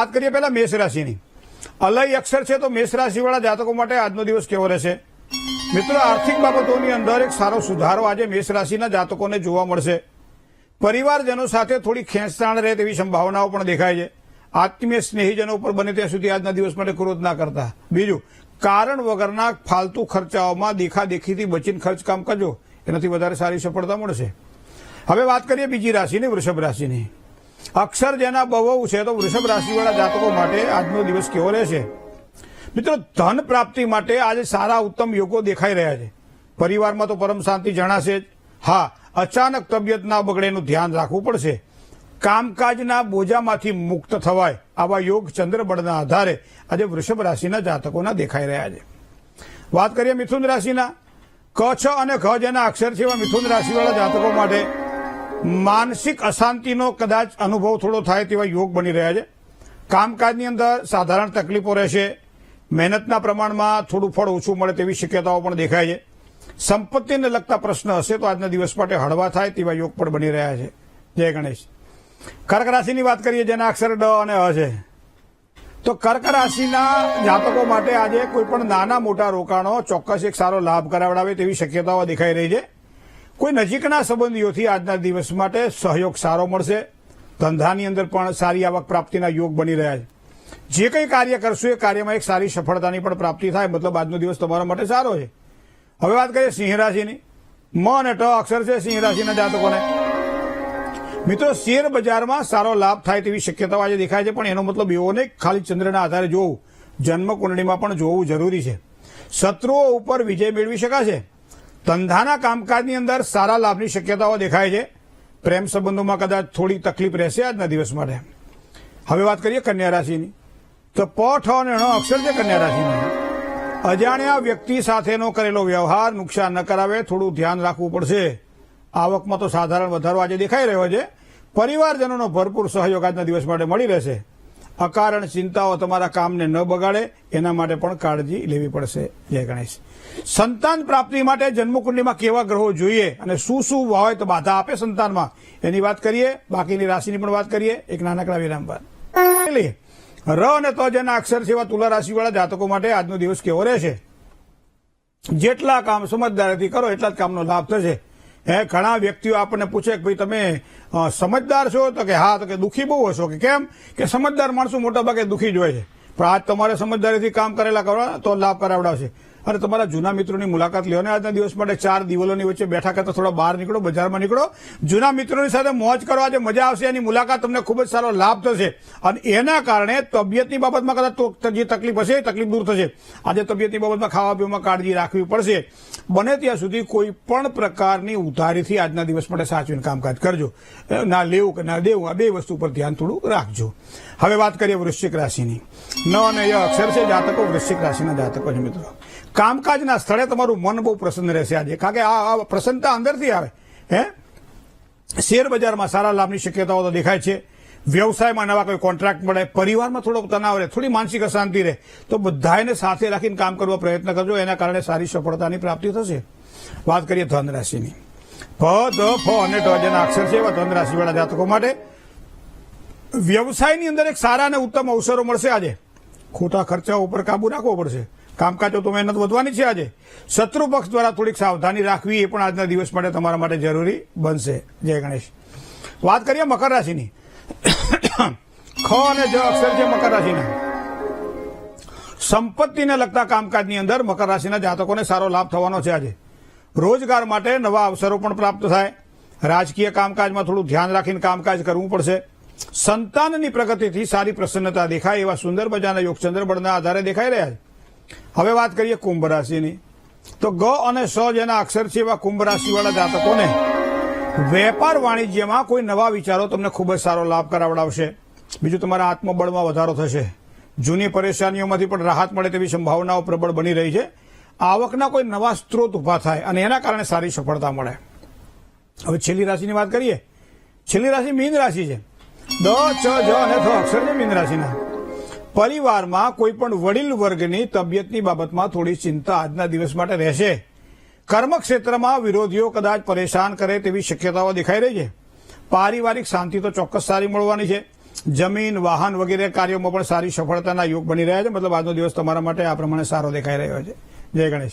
વાત કરીએ પહેલા મેષ રાશિની. અલય અક્ષર છે તો મેષ રાશિવાળા જાતકો માટે આજનો દિવસ કેવો રહેશે? મિત્રો, આર્થિક બાબતોની અંદર એક સારો સુધારો આજે મેષ રાશિના જાતકોને જોવા મળશે. પરિવારજનો સાથે થોડી ખેંચતાણ રહે તેવી સંભાવનાઓ પણ દેખાય છે. આત્મીય સ્નેહીજનો ઉપર બને ત્યાં સુધી આજના દિવસ માટે ક્રોધ ના કરતા. બીજું, કારણ વગરના ફાલતુ ખર્ચાઓમાં દેખાદેખીથી બચીને ખર્ચકામ કરજો, એનાથી વધારે સારી સફળતા મળશે. હવે વાત કરીએ બીજી રાશિની, વૃષભ રાશિની. અક્ષર જેના બહુ છે તો વૃષભ રાશિવાળા જાતકો માટે આજનો દિવસ કેવો રહેશે? મિત્રો, ધન પ્રાપ્તિ માટે આજે સારા ઉત્તમ યોગો દેખાઈ રહ્યા છે. પરિવારમાં તો પરમ શાંતિ જણાશે જ. હા, અચાનક તબિયત ના બગડે એનું ધ્યાન રાખવું પડશે. કામકાજના બોજામાંથી મુક્ત થવાય આવા યોગ ચંદ્રબળના આધારે આજે વૃષભ રાશિના જાતકોના દેખાઈ રહ્યા છે. વાત કરીએ મિથુન રાશિના. ક, છ અને ઘ જેના અક્ષર છે એવા મિથુન રાશિવાળા જાતકો માટે માનસિક અશાંતિનો કદાચ અનુભવ થોડો થાય તેવા યોગ બની રહ્યા છે. કામકાજની અંદર સાધારણ તકલીફો રહેશે. મહેનતના પ્રમાણમાં થોડું ફળ ઓછું મળે તેવી શક્યતાઓ પણ દેખાય છે. સંપત્તિને લગતા પ્રશ્ન હશે તો આજના દિવસ માટે હળવા થાય તેવા યોગ પણ બની રહ્યા છે. જય ગણેશ. કર્ક રાશિની વાત કરીએ જેના અક્ષર ડ અને અ છે. તો કર્ક રાશિના જાતકો માટે આજે કોઈ પણ નાના મોટા રોકાણો ચોક્કસ એક સારો લાભ કરાવડાવે તેવી શક્યતાઓ દેખાઈ રહી છે. કોઈ નજીકના સંબંધીઓથી આજના દિવસ માટે સહયોગ સારો મળશે. ધંધાની અંદર પણ સારી આવક પ્રાપ્તિના યોગ બની રહ્યા છે. જે કંઈ કાર્ય કરશો એ કાર્યમાં એક સારી સફળતાની પણ પ્રાપ્તિ થાય, મતલબ આજનો દિવસ તમારા માટે સારો છે. હવે વાત કરીએ સિંહ રાશિની. મ અને ટ અક્ષર છે સિંહ રાશિના જાતકોને. મિત્રો, શેર બજારમાં સારો લાભ થાય તેવી શક્યતાઓ આજે દેખાય છે, પણ એનો મતલબ એવો નહીં ખાલી ચંદ્રના આધારે જોવું, જન્મ કુંડળીમાં પણ જોવું જરૂરી છે. શત્રુઓ ઉપર વિજય મેળવી શકાશે. ધંધાના કામકાજની અંદર સારા લાભની શક્યતાઓ દેખાય છે. પ્રેમ સંબંધોમાં કદાચ થોડી તકલીફ રહેશે આજના દિવસ માટે. હવે વાત કરીએ કન્યા રાશિની. તો પ, ઠ અને ણ અક્ષર છે કન્યા રાશિની. અજાણ્યા વ્યક્તિ સાથેનો કરેલો વ્યવહાર નુકસાન ન કરાવે, થોડું ધ્યાન રાખવું પડશે. આવકમાં તો સાધારણ વધારો આજે દેખાઈ રહ્યો છે. પરિવારજનોનો ભરપૂર સહયોગ આજના દિવસ માટે મળી રહેશે. અકારણ ચિંતાઓ તમારા કામને ન બગાડે એના માટે પણ કાળજી લેવી પડશે. જય ગણેશ. સંતાન પ્રાપ્તિ માટે જન્મકુંડલીમાં કેવા ગ્રહો જોઈએ અને શું શું હોય તો બાધા આપે સંતાનમાં, એની વાત કરીએ. બાકીની રાશિની પણ વાત કરીએ એક નાનકડા વિરામ બાદ. ર અને ત જેના અક્ષર છે એવા તુલા રાશિવાળા જાતકો માટે આજનો દિવસ કેવો રહેશે? જેટલા કામ સમજદારીથી કરો એટલા જ કામનો લાભ થશે. ઘણા વ્યક્તિઓ આપણને પૂછે કે ભાઈ તમે સમજદાર છો? તો કે હા. તો કે દુઃખી બહુ હશો? કે કેમ? કે સમજદાર માણસો મોટા ભાગે દુઃખી જ હોય છે. પણ આજ તમારે સમજદારીથી કામ કરેલા કરવા તો લાભ કરાવડાવશે. અને તમારા જૂના મિત્રોની મુલાકાત લ્યો ને આજના દિવસ માટે. ચાર દિવાલોની વચ્ચે બેઠા કરતા થોડા બહાર નીકળો, બજારમાં નીકળો, જૂના મિત્રોની સાથે મોજ કરો. આજે મજા આવશે. એની મુલાકાત તમને ખૂબ જ સારો લાભ થશે અને એના કારણે તબિયતની બાબતમાં કદાચ જે તકલીફ હશે એ તકલીફ દૂર થશે. આજે તબિયતની બાબતમાં ખાવા પીવામાં કાળજી રાખવી પડશે. બને ત્યાં સુધી કોઈ પણ પ્રકારની ઉધારીથી આજના દિવસ માટે સાચવીને કામકાજ કરજો. ના લેવું કે ના દેવું, આ બે વસ્તુ પર ધ્યાન થોડું રાખજો. હવે વાત કરીએ વૃશ્ચિક રાશિની. ન અને ય અક્ષર છે જાતકો વૃશ્ચિક રાશિના જાતકો છે. મિત્રો, કામકાજના સ્થળે તમારું મન બહુ પ્રસન્ન રહેશે આજે, કારણ કે આ પ્રસન્નતા અંદરથી આવે. શેર બજારમાં સારા લાભની શક્યતાઓ તો દેખાય છે. વ્યવસાયમાં નવા કોઈ કોન્ટ્રાક્ટ મળે. પરિવારમાં થોડો તણાવ રહે, થોડી માનસિક અશાંતિ રહે, તો બધાને સાથે રાખીને કામ કરવા પ્રયત્ન કરજો. એના કારણે સારી સફળતાની પ્રાપ્તિ થશે. વાત કરીએ ધન રાશિની. ભ, ધ, ફ અને ટ જેના અક્ષર છે એવા ધન રાશિવાળા જાતકો માટે વ્યવસાયની અંદર એક સારા અને ઉત્તમ અવસરો મળશે. આજે ખોટા ખર્ચાઓ ઉપર કાબુ રાખવો પડશે. કામકાજો તો મહેનત વધવાની છે. આજે શત્રુ પક્ષ દ્વારા થોડીક સાવધાની રાખવી એ પણ આજના દિવસ માટે તમારા માટે જરૂરી બનશે. જય ગણેશ. વાત કરીએ મકર રાશિની. ખ અને જ અક્ષર છે મકર રાશિના. સંપત્તિને લગતા કામકાજની અંદર મકર રાશિના જાતકોને સારો લાભ થવાનો છે. આજે રોજગાર માટે નવા અવસરો પણ પ્રાપ્ત થાય. રાજકીય કામકાજમાં થોડું ધ્યાન રાખીને કામકાજ કરવું પડશે. સંતાનની પ્રગતિથી સારી પ્રસન્નતા દેખાય એવા સુંદર મજાના યોગ ચંદ્રબળના આધારે દેખાઈ રહ્યા છે. હવે વાત કરીએ કુંભ રાશિની. તો ગ અને સ જેના અક્ષર છે એવા કુંભ રાશિવાળા જાતકોને વેપાર વાણિજ્યમાં કોઈ નવા વિચારો તમને ખૂબ જ સારો લાભ કરાવડાવશે. બીજું, તમારા આત્મબળમાં વધારો થશે. જૂની પરેશાનીઓમાંથી પણ રાહત મળે તેવી સંભાવનાઓ પ્રબળ બની રહી છે. આવકના કોઈ નવા સ્ત્રોત ઉભા થાય અને એના કારણે સારી સફળતા મળે. હવે છેલ્લી રાશિની વાત કરીએ. છેલ્લી રાશિ મીન રાશિ છે. દ, ચ, જ અને થ અક્ષર છે મીન રાશિના. પરિવારમાં કોઈ પણ વડીલ વર્ગની તબિયતની બાબતમાં થોડી ચિંતા આજના દિવસ માટે રહેશે. કર્મક્ષેત્રમાં વિરોધીઓ કદાચ પરેશાન કરે તેવી શક્યતાઓ દેખાઈ રહી છે. પારિવારિક શાંતિ તો ચોક્કસ સારી મળવાની છે. જમીન, વાહન વગેરે કાર્યોમાં પણ સારી સફળતાના યોગ બની રહ્યા છે. મતલબ આજનો દિવસ તમારા માટે આ પ્રમાણે સારો દેખાઈ રહ્યો છે. જય ગણેશ.